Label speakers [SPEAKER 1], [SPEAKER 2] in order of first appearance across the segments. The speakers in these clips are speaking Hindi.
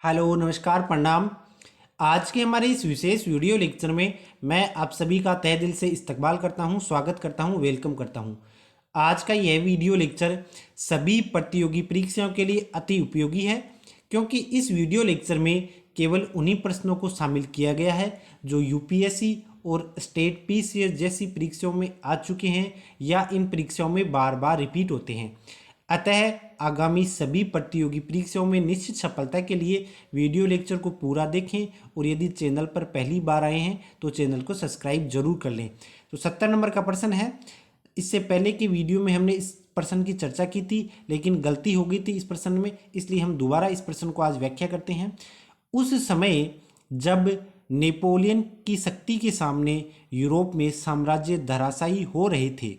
[SPEAKER 1] हेलो नमस्कार प्रणाम। आज के हमारे इस विशेष वीडियो लेक्चर में मैं आप सभी का तहे दिल से इस्तकबाल करता हूं, स्वागत करता हूं, वेलकम करता हूं। आज का यह वीडियो लेक्चर सभी प्रतियोगी परीक्षाओं के लिए अति उपयोगी है, क्योंकि इस वीडियो लेक्चर में केवल उन्हीं प्रश्नों को शामिल किया गया है जो यूपीएससी और स्टेट पीसीएस जैसी परीक्षाओं में आ चुके हैं या इन परीक्षाओं में बार बार रिपीट होते हैं। अतः आगामी सभी प्रतियोगी परीक्षाओं में निश्चित सफलता के लिए वीडियो लेक्चर को पूरा देखें और यदि चैनल पर पहली बार आए हैं तो चैनल को सब्सक्राइब जरूर कर लें। तो 70 नंबर का प्रश्न है। इससे पहले की वीडियो में हमने इस प्रश्न की चर्चा की थी, लेकिन गलती हो गई थी इस प्रश्न में, इसलिए हम दोबारा इस प्रश्न को आज व्याख्या करते हैं। उस समय जब नेपोलियन की शक्ति के सामने यूरोप में साम्राज्य धराशायी हो रहे थे,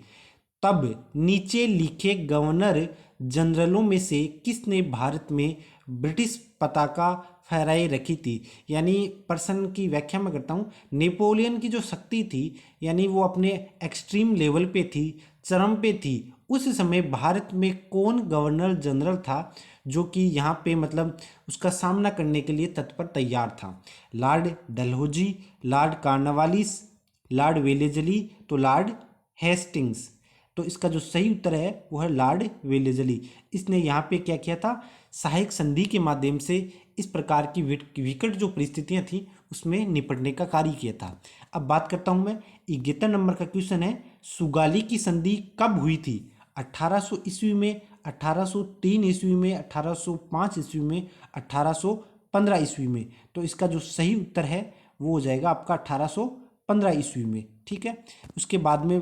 [SPEAKER 1] तब नीचे लिखे गवर्नर जनरलों में से किसने भारत में ब्रिटिश पताका फहराए रखी थी। यानी प्रश्न की व्याख्या मैं करता हूँ। नेपोलियन की जो शक्ति थी, यानी वो अपने एक्सट्रीम लेवल पे थी, चरम पे थी। उस समय भारत में कौन गवर्नर जनरल था जो कि यहाँ पे मतलब उसका सामना करने के लिए तत्पर तैयार था? Lord Dalhousie, Lord Cornwallis, Lord Wellesley, तो लॉर्ड हेस्टिंग्स। तो इसका जो सही उत्तर है वो है लॉर्ड वेलेस्ली। इसने यहाँ पे क्या किया था? सहायक संधि के माध्यम से इस प्रकार की विकट जो परिस्थितियां थी उसमें निपटने का कार्य किया था। अब बात करता हूं मैं। 71 नंबर का क्वेश्चन है, सुगाली की संधि कब हुई थी? 1800 ईस्वी में, 1803 ईस्वी में, 1805 ईस्वी में, 1815 ईस्वी में। तो इसका जो सही उत्तर है वो हो जाएगा आपका 1815 ईस्वी में। ठीक है। उसके बाद में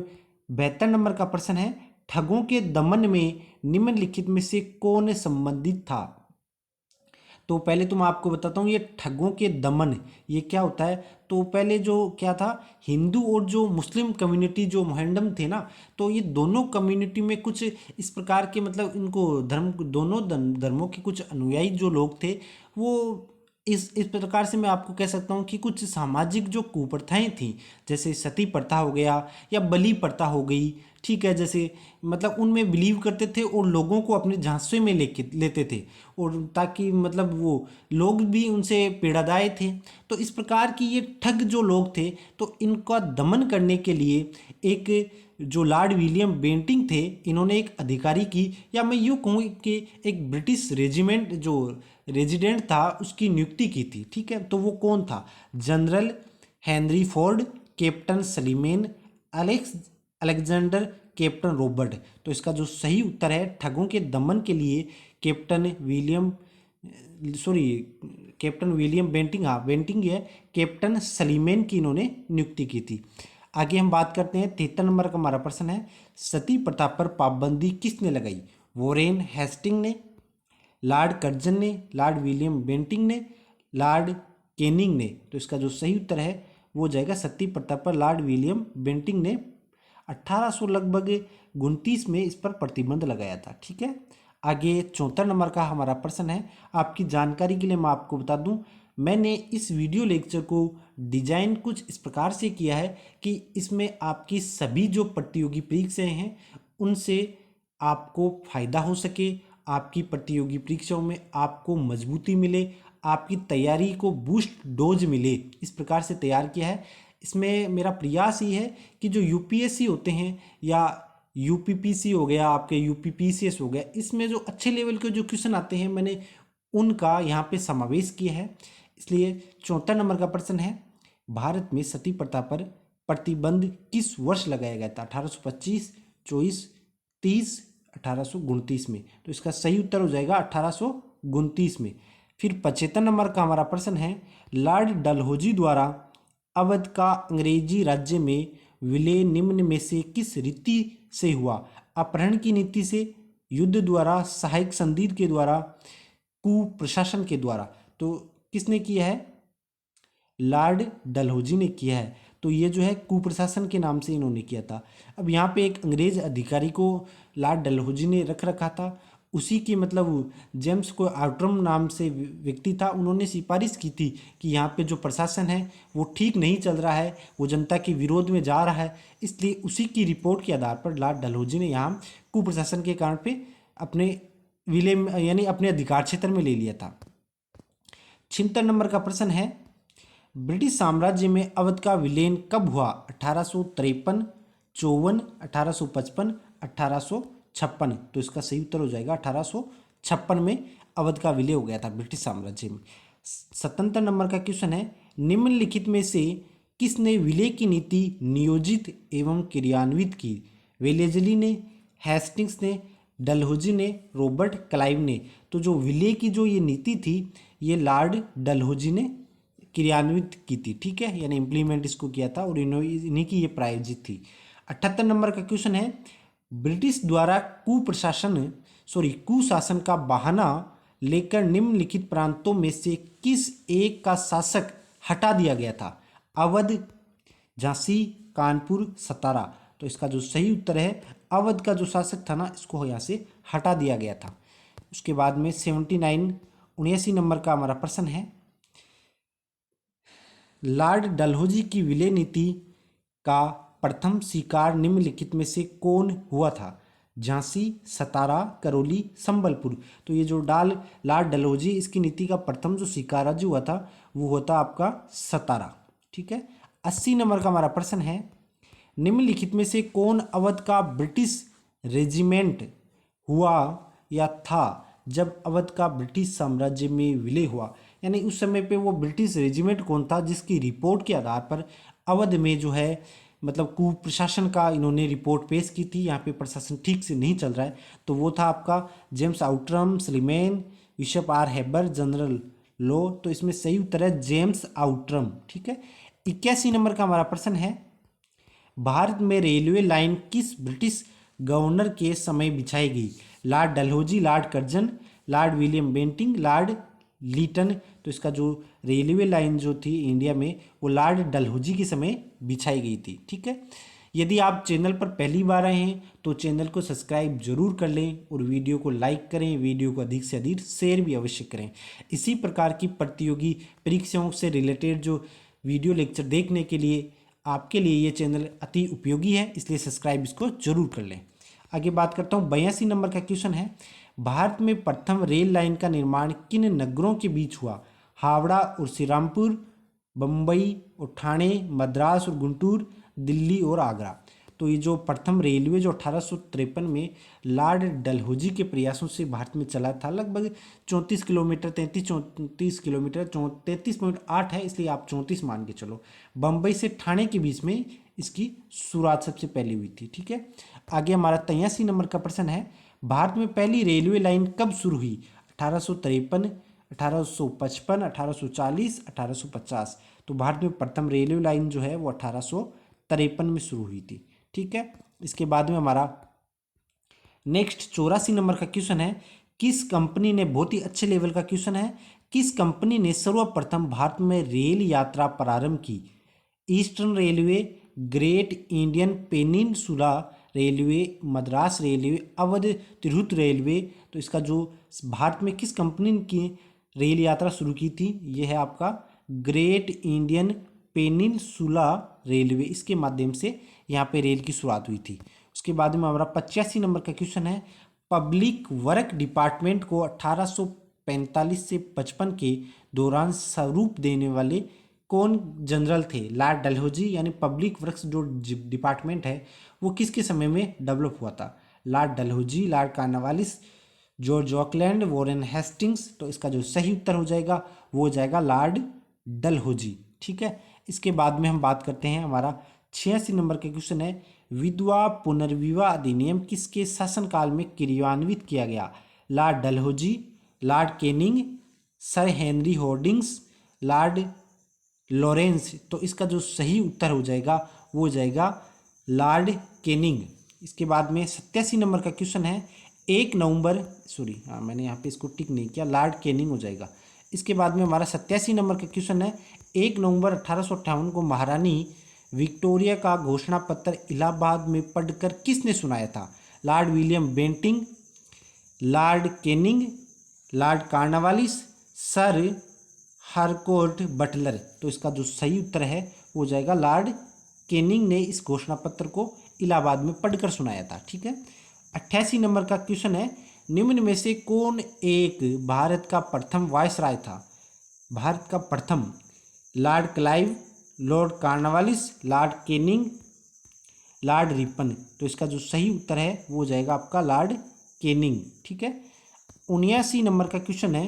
[SPEAKER 1] 72 नंबर का प्रश्न है, ठगों के दमन में निम्नलिखित में से कौन संबंधित था? तो पहले तो मैं आपको बताता हूँ ये ठगों के दमन ये क्या होता है। तो पहले जो क्या था, हिंदू और जो मुस्लिम कम्युनिटी जो मोहम्मडन थे ना, तो ये दोनों कम्युनिटी में कुछ इस प्रकार के मतलब इनको दोनों धर्मों के कुछ अनुयायी जो लोग थे वो इस प्रकार से मैं आपको कह सकता हूँ कि कुछ सामाजिक जो कुप्रथाएं थी, जैसे सती प्रथा हो गया या बलि प्रथा हो गई। ठीक है। जैसे मतलब उनमें बिलीव करते थे और लोगों को अपने झांसे में लेके लेते थे, और ताकि मतलब वो लोग भी उनसे पीड़ादाय थे। तो इस प्रकार की ये ठग जो लोग थे, तो इनका दमन करने के लिए एक जो लॉर्ड विलियम बेंटिंग थे, इन्होंने एक अधिकारी की, या मैं यूँ कहूँ कि एक ब्रिटिश रेजिमेंट जो रेजिडेंट था उसकी नियुक्ति की थी। ठीक है। तो वो कौन था? General Henry Ford, captain Sleeman, Alexander, captain Robert. तो इसका जो सही उत्तर है, ठगों के दमन के लिए कैप्टन विलियम बेंटिंग, हाँ बेंटिंग है, कैप्टन सलीमेन की इन्होंने नियुक्ति की थी। आगे हम बात करते हैं। 73 नंबर का हमारा प्रश्न है, सती प्रथा पर पाबंदी किसने लगाई? वॉरेन हेस्टिंग ने, लॉर्ड कर्जन ने, लॉर्ड विलियम बेंटिंग ने, लॉर्ड कैनिंग ने। तो इसका जो सही उत्तर है वो हो जाएगा सती प्रथा पर लॉर्ड विलियम बेंटिंग ने 1800 लगभग 29 में इस पर प्रतिबंध लगाया था। ठीक है। आगे 74 नंबर का हमारा प्रश्न है। आपकी जानकारी के लिए मैं आपको बता दूं, मैंने इस वीडियो लेक्चर को डिजाइन कुछ इस प्रकार से किया है कि इसमें आपकी सभी जो प्रतियोगी परीक्षाएं हैं उनसे आपको फायदा हो सके, आपकी प्रतियोगी परीक्षाओं में आपको मजबूती मिले, आपकी तैयारी को बूस्ट डोज मिले, इस प्रकार से तैयार किया है। इसमें मेरा प्रयास ये है कि जो यूपीएससी होते हैं या यूपीपीसी हो गया, आपके यूपीपीसीएस हो गया, इसमें जो अच्छे लेवल के जो क्वेश्चन आते हैं मैंने उनका यहाँ पे समावेश किया है। इसलिए 74 नंबर का प्रश्न है, भारत में सती प्रथा पर प्रतिबंध किस वर्ष लगाया गया था? 1825, 24, 30, 1829 में। तो इसका सही उत्तर हो जाएगा 1829 में। फिर 75 नंबर का हमारा प्रश्न है, लॉर्ड डलहौजी द्वारा अवध का अंग्रेजी राज्य में विलय निम्न में से किस रीति से हुआ? अपहरण की नीति से, युद्ध द्वारा, सहायक संधि के द्वारा, कुप्रशासन के द्वारा। तो किसने किया है? लॉर्ड डलहौजी ने किया है। तो ये जो है कुप्रशासन के नाम से इन्होंने किया था। अब यहाँ पे एक अंग्रेज अधिकारी को लॉर्ड डलहौजी ने रख रखा था, उसी की मतलब जेम्स को आउटरम नाम से व्यक्ति था, उन्होंने सिफारिश की थी कि यहाँ पे जो प्रशासन है वो ठीक नहीं चल रहा है, वो जनता के विरोध में जा रहा है। इसलिए उसी की रिपोर्ट के आधार पर लॉर्ड डलहौजी ने यहाँ कुप्रशासन के कारण पे अपने विलय यानी अपने अधिकार क्षेत्र में ले लिया था। 76 नंबर का प्रश्न है, ब्रिटिश साम्राज्य में अवध का विलयन कब हुआ? 1853, 54, 1855, 1856। तो इसका सही उत्तर हो जाएगा 1856 में अवध का विलय हो गया था ब्रिटिश साम्राज्य में। 77 नंबर का क्वेश्चन है, निम्नलिखित में से किसने विलय की नीति नियोजित एवं क्रियान्वित की? वेलेजली ने, हेस्टिंग्स ने, डलहौजी ने, रॉबर्ट क्लाइव ने। तो जो विलय की जो ये नीति थी ये लॉर्ड डलहौजी ने क्रियान्वित की थी, ठीक है, यानी इम्प्लीमेंट इसको किया था और इन्हीं की ये प्रायोजित थी। 78 नंबर का क्वेश्चन है, ब्रिटिश द्वारा कुशासन का बहाना लेकर निम्नलिखित प्रांतों में से किस एक का शासक हटा दिया गया था? अवध, झांसी, कानपुर, सतारा। तो इसका जो सही उत्तर है, अवध का जो शासक था ना, इसको यहाँ से हटा दिया गया था। उसके बाद में 79 नंबर का हमारा प्रश्न है, लॉर्ड डलहौजी की विलय नीति का प्रथम शिकार निम्नलिखित में से कौन हुआ था? झांसी, सतारा, करौली, संबलपुर। तो ये जो लॉर्ड डलहौजी, इसकी नीति का प्रथम जो शिकार जो हुआ था वो होता आपका सतारा, ठीक है। 80 नंबर का हमारा प्रश्न है, निम्नलिखित में से कौन अवध का ब्रिटिश रेजिमेंट हुआ या था जब अवध का ब्रिटिश साम्राज्य में विलय हुआ? यानी उस समय पे वो ब्रिटिश रेजिमेंट कौन था जिसकी रिपोर्ट के आधार पर अवध में जो है मतलब कुप्रशासन का इन्होंने रिपोर्ट पेश की थी, यहाँ पे प्रशासन ठीक से नहीं चल रहा है। तो वो था आपका James Outram, Sleeman, bishop R Heber, general Low. तो इसमें सही उत्तर है जेम्स आउट्रम, ठीक है। 81 नंबर का हमारा प्रश्न है, भारत में रेलवे लाइन किस ब्रिटिश गवर्नर के समय बिछाई गई? Lord Dalhousie, Lord Curzon, Lord William Bentinck, Lord Lytton. तो इसका जो रेलवे लाइन जो थी इंडिया में वो लॉर्ड डलहौजी के समय बिछाई गई थी, ठीक है। यदि आप चैनल पर पहली बार आए हैं तो चैनल को सब्सक्राइब जरूर कर लें और वीडियो को लाइक करें, वीडियो को अधिक से अधिक शेयर भी अवश्य करें। इसी प्रकार की प्रतियोगी परीक्षाओं से रिलेटेड जो वीडियो लेक्चर देखने के लिए आपके लिए ये चैनल अति उपयोगी है, इसलिए सब्सक्राइब इसको जरूर कर लें। आगे बात करता हूँ, 82 नंबर का क्वेश्चन है, भारत में प्रथम रेल लाइन का निर्माण किन नगरों के बीच हुआ? हावड़ा और श्रीरामपुर, बम्बई और ठाणे, मद्रास और गुंटूर, दिल्ली और आगरा। तो ये जो प्रथम रेलवे जो 1853 में लॉर्ड डलहौजी के प्रयासों से भारत में चला था, लगभग 34 किलोमीटर 33 किलोमीटर 33.8 है, इसलिए आप 34 मान के चलो। बम्बई से ठाणे के बीच में इसकी शुरुआत सबसे पहले हुई थी, ठीक है। आगे हमारा 83 नंबर का प्रश्न है, भारत में पहली रेलवे लाइन कब शुरू हुई? 1853, 1855, 1840, 1850। तो भारत में प्रथम रेलवे लाइन जो है वो 1853 में शुरू हुई थी, ठीक है। इसके बाद में हमारा नेक्स्ट 84 नंबर का क्वेश्चन है, किस कंपनी ने, बहुत ही अच्छे लेवल का क्वेश्चन है, किस कंपनी ने सर्वप्रथम भारत में रेल यात्रा प्रारंभ की? Eastern railway, great Indian peninsula railway, Madras railway, Awadh Tirhut railway. तो इसका जो भारत में किस कंपनी की रेल यात्रा शुरू की थी, यह है आपका ग्रेट इंडियन पेनिनसुला रेलवे, इसके माध्यम से यहाँ पे रेल की शुरुआत हुई थी। उसके बाद में हमारा 85 नंबर का क्वेश्चन है, पब्लिक वर्क डिपार्टमेंट को 1845 से 55 के दौरान स्वरूप देने वाले कौन जनरल थे? लॉर्ड डलहौजी, यानी पब्लिक वर्क्स जो डिपार्टमेंट है वो किसके समय में डेवलप हुआ था? Lord Dalhousie, Lord Cornwallis, George Auckland, Warren Hastings. तो इसका जो सही उत्तर हो जाएगा वो हो जाएगा लॉर्ड डलहौजी, ठीक है। इसके बाद में हम बात करते हैं, हमारा 86 नंबर का क्वेश्चन है, विधवा पुनर्विवाह अधिनियम किसके शासनकाल में क्रियान्वित किया गया? Lord Dalhousie, Lord Canning, sir Henry hoardings, Lord Lawrence. तो इसका जो सही उत्तर हो जाएगा वो हो जाएगा लॉर्ड कैनिंग। इसके बाद में 87 नंबर का क्वेश्चन है, 1 नवंबर, सॉरी हाँ मैंने यहाँ पे इसको टिक नहीं किया, लॉर्ड कैनिंग हो जाएगा। इसके बाद में हमारा 87 नंबर का क्वेश्चन है, 1 नवंबर 1858 को महारानी विक्टोरिया का घोषणा पत्र इलाहाबाद में पढ़कर किसने सुनाया था? Lord William Bentinck, Lord Canning, Lord Cornwallis, sir Harcourt Butler. तो इसका जो सही उत्तर है वो हो जाएगा लॉर्ड कैनिंग ने इस घोषणा पत्र को इलाहाबाद में पढ़कर सुनाया था, ठीक है। 88 नंबर का क्वेश्चन है, निम्न में से कौन एक भारत का प्रथम वायसराय था? भारत का प्रथम? Lord Clive, Lord Cornwallis, Lord Canning, Lord Ripon. तो इसका जो सही उत्तर है वो हो जाएगा आपका लॉर्ड केनिंग। ठीक है। 79 नंबर का क्वेश्चन है,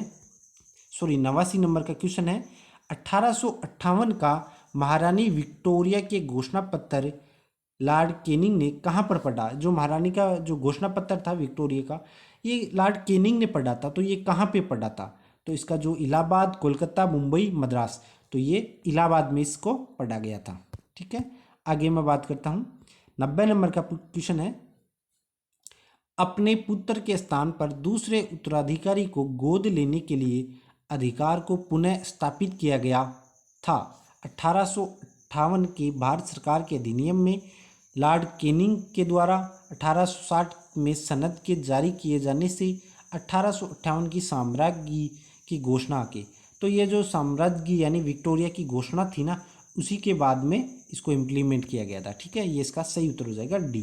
[SPEAKER 1] सॉरी 89 नंबर का क्वेश्चन है, 1858 का महारानी विक्टोरिया के घोषणा पत्र लॉर्ड केनिंग ने कहाँ पर पढ़ा? जो महारानी का जो घोषणा पत्र था विक्टोरिया का, ये लॉर्ड केनिंग ने पढ़ा था। तो ये कहाँ पे पढ़ा था? तो इसका जो इलाहाबाद, कोलकाता, मुंबई, मद्रास, तो ये इलाहाबाद में इसको पढ़ा गया था। ठीक है। आगे मैं बात करता हूँ। 90 नंबर का क्वेश्चन है, अपने पुत्र के स्थान पर दूसरे उत्तराधिकारी को गोद लेने के लिए अधिकार को पुनः स्थापित किया गया था। 1858 के भारत सरकार के अधिनियम में लॉर्ड केनिंग के द्वारा 1860 में सनद के जारी किए जाने से 1858 की साम्राज्ञी की घोषणा के, तो ये जो साम्राज्ञी यानी विक्टोरिया की घोषणा थी ना, उसी के बाद में इसको इम्प्लीमेंट किया गया था। ठीक है, ये इसका सही उत्तर हो जाएगा डी।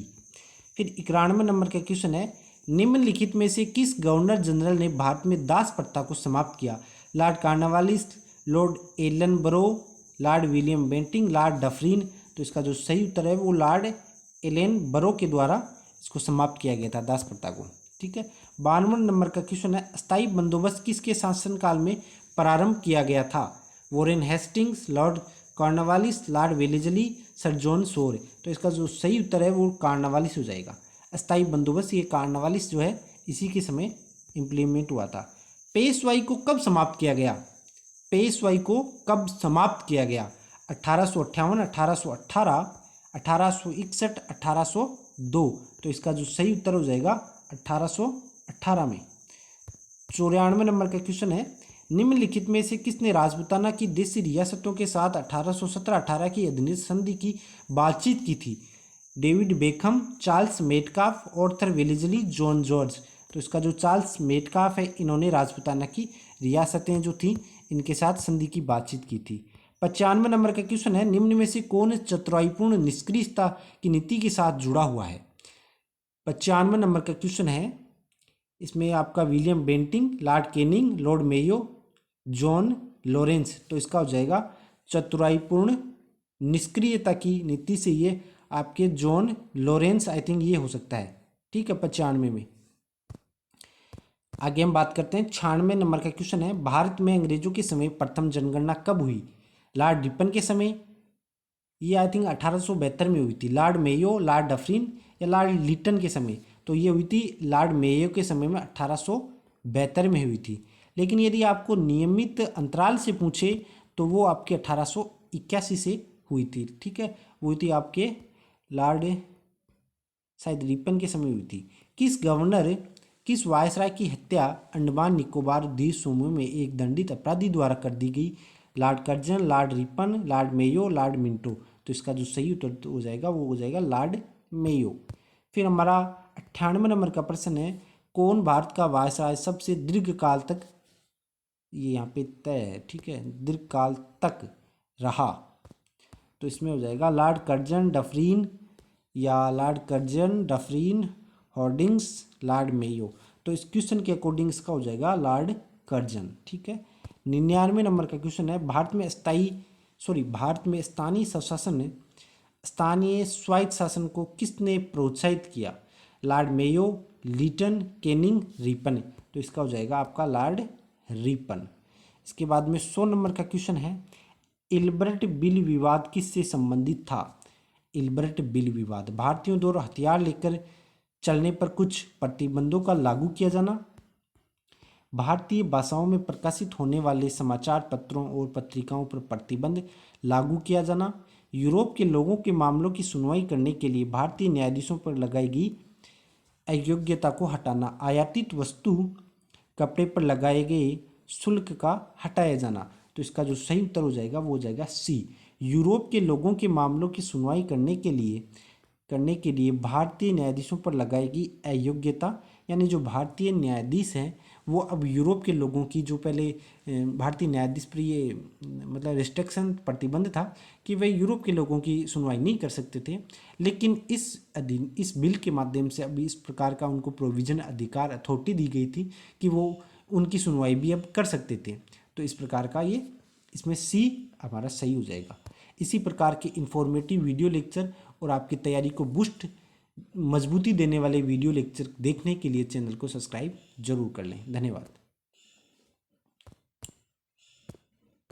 [SPEAKER 1] फिर 91 नंबर का क्वेश्चन है, निम्नलिखित में से किस गवर्नर जनरल ने भारत में दास प्रथा को समाप्त किया? Lord Cornwallis, Lord Ellenborough, Lord William Bentinck, Lord Dufferin. तो इसका जो सही उत्तर है वो लॉर्ड एलनबरो के द्वारा इसको समाप्त किया गया था, दास प्रथा को। ठीक है। 52 नंबर का क्वेश्चन है, स्थायी बंदोबस्त किसके शासनकाल में प्रारंभ किया गया था? Warren Hastings, Lord Cornwallis, Lord Wellesley, sir John Shore. तो इसका जो सही उत्तर है वो कॉर्नवालिस हो जाएगा। अस्थायी बंदोबस्त ये कॉर्नवालिस जो है इसी के समय इम्प्लीमेंट हुआ था। पेशवाई को कब समाप्त किया गया? पेशवाई को कब समाप्त किया गया? 1858, 1818, 1861, 1802। तो इसका जो सही उत्तर हो जाएगा 1818 में। 94 नंबर का क्वेश्चन है, निम्नलिखित में से किसने राजपूताना की देशी रियासतों के साथ 1817-18 की अधिनियम संधि की बातचीत की थी? David Beckham, Charles Metcalfe, Arthur Wellesley, John George. तो इसका जो चार्ल्स मेटकाफ है, इन्होंने राजपूताना की रियासतें जो थी इनके साथ संधि की बातचीत की थी। 95 नंबर का क्वेश्चन है, निम्न में से कौन चतुराईपूर्ण निष्क्रियता की नीति के साथ जुड़ा हुआ है? 95 नंबर का क्वेश्चन है, इसमें आपका William Bentinck, Lord Canning, Lord Mayo, John Lawrence. तो इसका हो जाएगा चतुराईपूर्ण निष्क्रियता की नीति से ये आपके जॉन लॉरेंस, आई थिंक ये हो सकता है। ठीक है, 95 में। आगे हम बात करते हैं 96 नंबर का क्वेश्चन है, भारत में अंग्रेजों के समय प्रथम जनगणना कब हुई? लॉर्ड रिपन के समय, ये आई थिंक 1872 में हुई थी। लॉर्ड मेयो, लॉर्ड डफरिन या लॉर्ड लिटन के समय? तो ये हुई थी लॉर्ड मेयो के समय में 1872 में हुई थी। लेकिन यदि आपको नियमित अंतराल से पूछे तो वो आपके 1881 से हुई थी। ठीक है, वो हुई थी आपके लॉर्ड शायद रिपन के समय हुई थी। किस वायसराय की हत्या अंडमान निकोबार द्वीप समूह में एक दंडित अपराधी द्वारा कर दी गई? Lord Curzon, Lord Ripon, Lord Mayo, Lord Minto. तो इसका जो सही उत्तर हो जाएगा वो हो जाएगा लॉर्ड मेयो। फिर हमारा 98 नंबर का प्रश्न है, कौन भारत का वायसराय सबसे दीर्घ काल तक, ये यहाँ पे तय है, ठीक है, दीर्घ काल तक रहा? तो इसमें हो जाएगा लॉर्ड कर्जन डफरीन या Lord Curzon Dufferin, Hardinge, Lord Mayo. तो इस क्वेश्चन के अकॉर्डिंग इसका हो जाएगा लॉर्ड कर्जन। ठीक है। 99 नंबर का क्वेश्चन है, भारत में स्थानीय स्वायत्त शासन को किसने प्रोत्साहित किया? Lord Mayo, Lytton, Canning, Ripon. तो इसका हो जाएगा आपका लॉर्ड रिपन। इसके बाद में 100 नंबर का क्वेश्चन है, इल्बर्ट बिल विवाद किससे संबंधित था? इल्बर्ट बिल विवाद, भारतीयों द्वारा हथियार लेकर चलने पर कुछ प्रतिबंधों का लागू किया जाना, भारतीय भाषाओं में प्रकाशित होने वाले समाचार पत्रों और पत्रिकाओं पर प्रतिबंध लागू किया जाना, यूरोप के लोगों के मामलों की सुनवाई करने के लिए भारतीय न्यायाधीशों पर लगाई गई अयोग्यता को हटाना, आयातित वस्तु कपड़े पर लगाए गए शुल्क का हटाया जाना। तो इसका जो सही उत्तर हो जाएगा वो हो जाएगा सी, यूरोप के लोगों के मामलों की सुनवाई करने के लिए भारतीय न्यायाधीशों पर लगाएगी अयोग्यता, यानी जो भारतीय न्यायाधीश हैं वो अब यूरोप के लोगों की, जो पहले भारतीय न्यायाधीश पर ये मतलब रिस्ट्रिक्शन प्रतिबंध था कि वे यूरोप के लोगों की सुनवाई नहीं कर सकते थे, लेकिन इस बिल के माध्यम से अभी इस प्रकार का उनको प्रोविजन अधिकार अथॉरिटी दी गई थी कि वो उनकी सुनवाई भी अब कर सकते थे। तो इस प्रकार का ये इसमें सी हमारा सही हो जाएगा। इसी प्रकार के इंफॉर्मेटिव वीडियो लेक्चर और आपकी तैयारी को बूस्ट मजबूती देने वाले वीडियो लेक्चर देखने के लिए चैनल को सब्सक्राइब जरूर कर लें। धन्यवाद।